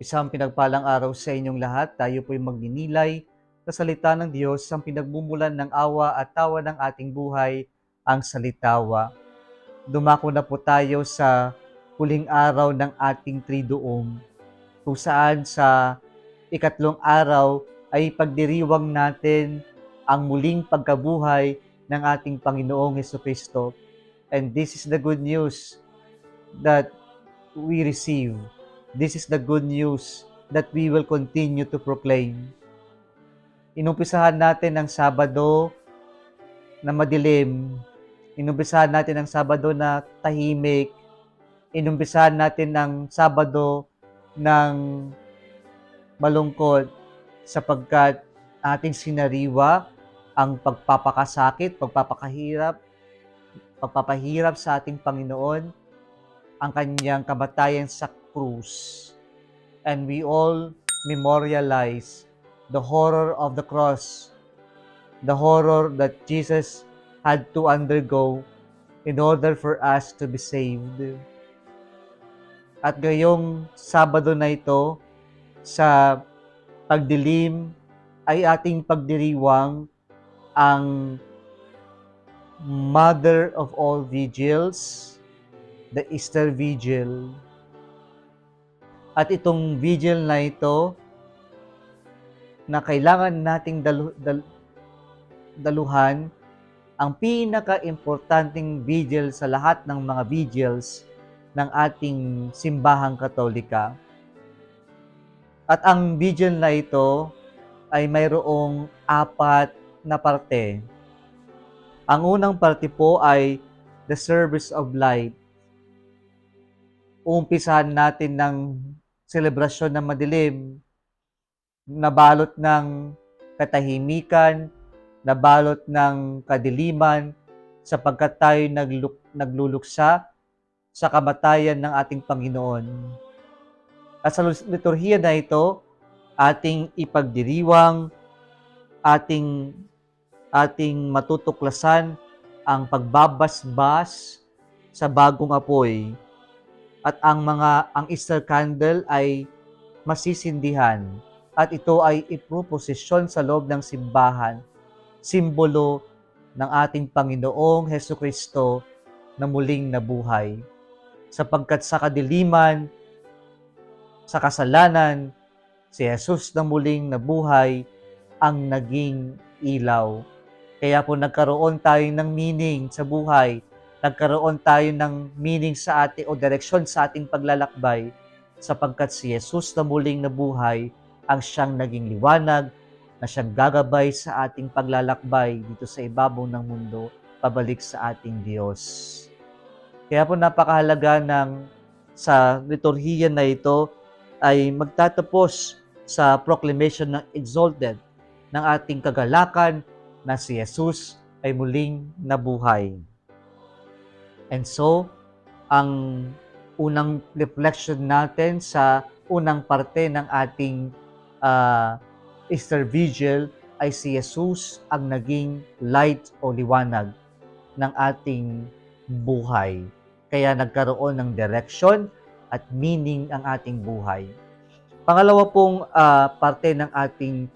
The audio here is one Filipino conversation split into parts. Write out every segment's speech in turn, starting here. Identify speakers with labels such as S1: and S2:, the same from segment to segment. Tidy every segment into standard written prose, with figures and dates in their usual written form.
S1: Isang pinagpalang araw sa inyong lahat. Tayo po'y magninilay sa salita ng Diyos, ang pinagmumulan ng awa at tawa ng ating buhay, ang salitawa. Dumako na po tayo sa huling araw ng ating Triduum, kung saan sa ikatlong araw ay pagdiriwang natin ang muling pagkabuhay ng ating Panginoong Hesukristo. And this is the good news that we receive. This is the good news that we will continue to proclaim. Inumpisahan natin ang Sabado na madilim. Inumpisahan natin ang Sabado na tahimik. Inumpisahan natin ang Sabado ng malungkot sapagkat ating sinariwa ang pagpapakasakit, pagpapahirap sa ating Panginoon, ang kanyang kamatayan sa krus. And we all memorialize the horror of the cross, the horror that Jesus had to undergo in order for us to be saved. At ngayong Sabado na ito, sa pagdilim ay ating pagdiriwang ang Mother of all Vigils, the Easter Vigil. At itong vigil na ito na kailangan nating daluhan, ang pinaka-importanting vigil sa lahat ng mga vigils ng ating simbahang Katolika. At ang vigil na ito ay mayroong 4 na parte. Ang unang parte po ay the service of light. Uumpisahan natin ng selebrasyon ng madilim, nabalot ng katahimikan, nabalot ng kadiliman, sapagkat tayo nagluluksa sa kamatayan ng ating Panginoon. At sa liturhiya na ito, ating ipagdiriwang, ating matutuklasan ang pagbabasbas sa bagong apoy. At ang Easter candle ay masisindihan. At ito ay iproposisyon sa loob ng simbahan, simbolo ng ating Panginoong Hesukristo na muling nabuhay. Sapagkat sa kadiliman, sa kasalanan, si Jesus na muling nabuhay ang naging ilaw. Kaya po nagkaroon tayo ng meaning sa buhay, nagkaroon tayo ng meaning sa ating o direksyon sa ating paglalakbay, sapagkat si Jesus na muling nabuhay ang siyang naging liwanag na siyang gagabay sa ating paglalakbay dito sa ibabaw ng mundo, pabalik sa ating Diyos. Kaya po napakahalaga sa liturhiya na ito ay magtatapos sa proclamation ng exalted ng ating kagalakan na si Jesus ay muling nabuhay. And so, ang unang reflection natin sa unang parte ng ating Easter Vigil ay si Jesus ang naging light o liwanag ng ating buhay. Kaya nagkaroon ng direction at meaning ang ating buhay. Pangalawa pong parte ng ating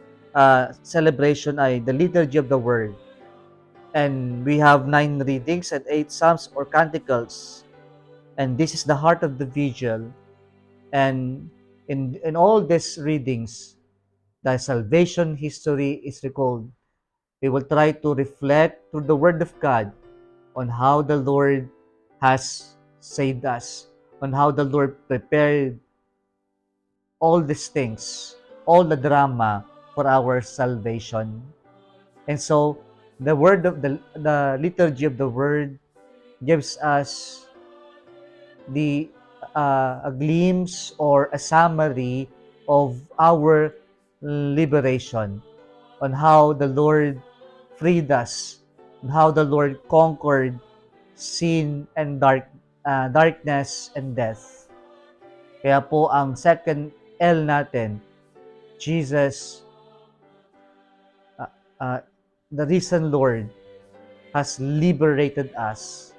S1: celebration ay the Liturgy of the Word. And we have 9 readings and 8 psalms or canticles. And this is the heart of the vigil. And in all these readings, the salvation history is recalled. We will try to reflect through the Word of God on how the Lord has saved us, on how the Lord prepared all these things, all the drama for our salvation. And so, the liturgy of the Word gives us a glimpse or a summary of our liberation, on how the Lord freed us, on how the Lord conquered sin and darkness and death. Kaya po ang second L natin, Jesus, the risen Lord, has liberated us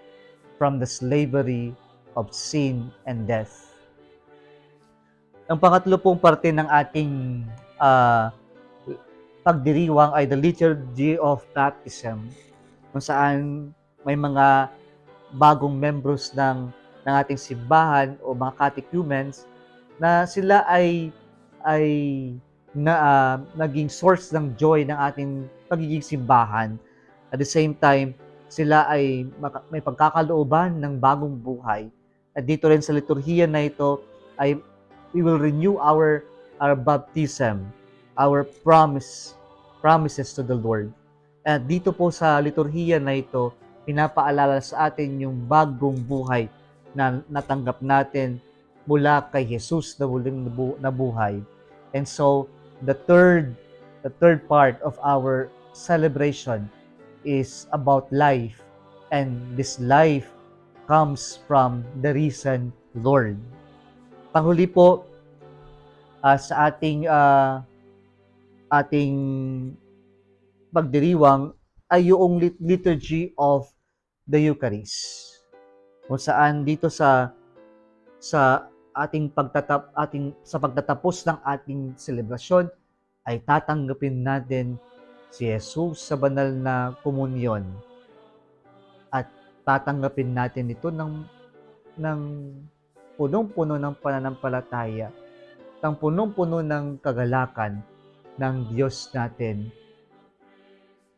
S1: from the slavery of sin and death. Ang pangatlo pong parte ng ating ah, pagdiriwang ay the liturgy of baptism, kung saan may mga bagong members ng ating simbahan o mga catechumens na sila ay naging source ng joy ng ating pagiging simbahan. At the same time, sila ay may pagkakalooban ng bagong buhay. At dito rin sa liturhiya na ito ay we will renew our baptism, our promises to the Lord. At dito po sa liturhiya na ito, pinapaalala sa atin yung bagong buhay na natanggap natin mula kay Jesus na muling nabuhay. And so, the third part of our celebration is about life. And this life comes from the risen Lord. Panghuli po, sa ating pagdiriwang ay yung liturgy of the Eucharist. Kung saan dito sa sa pagtatapos ng ating selebrasyon ay tatanggapin natin si Jesus sa banal na komunyon at tatanggapin natin ito ng punong-puno ng pananampalataya, ng punong-puno ng kagalakan ng Diyos natin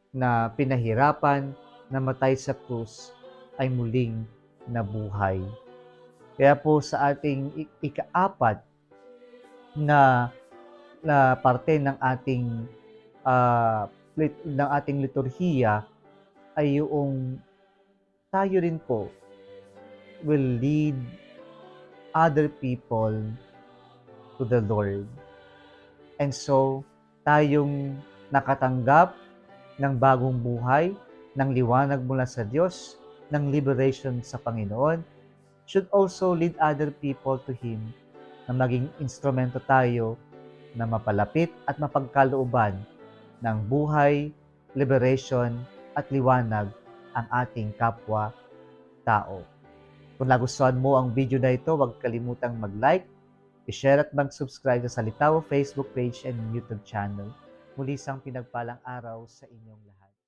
S1: na pinahirapan, namatay sa krus, ay muling nabuhay. Kaya po sa ating ikaapat na parte ng ating liturhiya ay yung tayo rin po will lead other people to the Lord. And so, tayong nakatanggap ng bagong buhay, ng liwanag mula sa Diyos, ng liberation sa Panginoon, should also lead other people to Him na maging instrumento tayo na mapalapit at mapagkalooban ng buhay, liberation at liwanag ang ating kapwa-tao. Kung nagustuhan mo ang video na ito, huwag kalimutang mag-like, i-share at mag-subscribe sa Salitaw Facebook page and YouTube channel. Muli isang pinagpalang araw sa inyong lahat.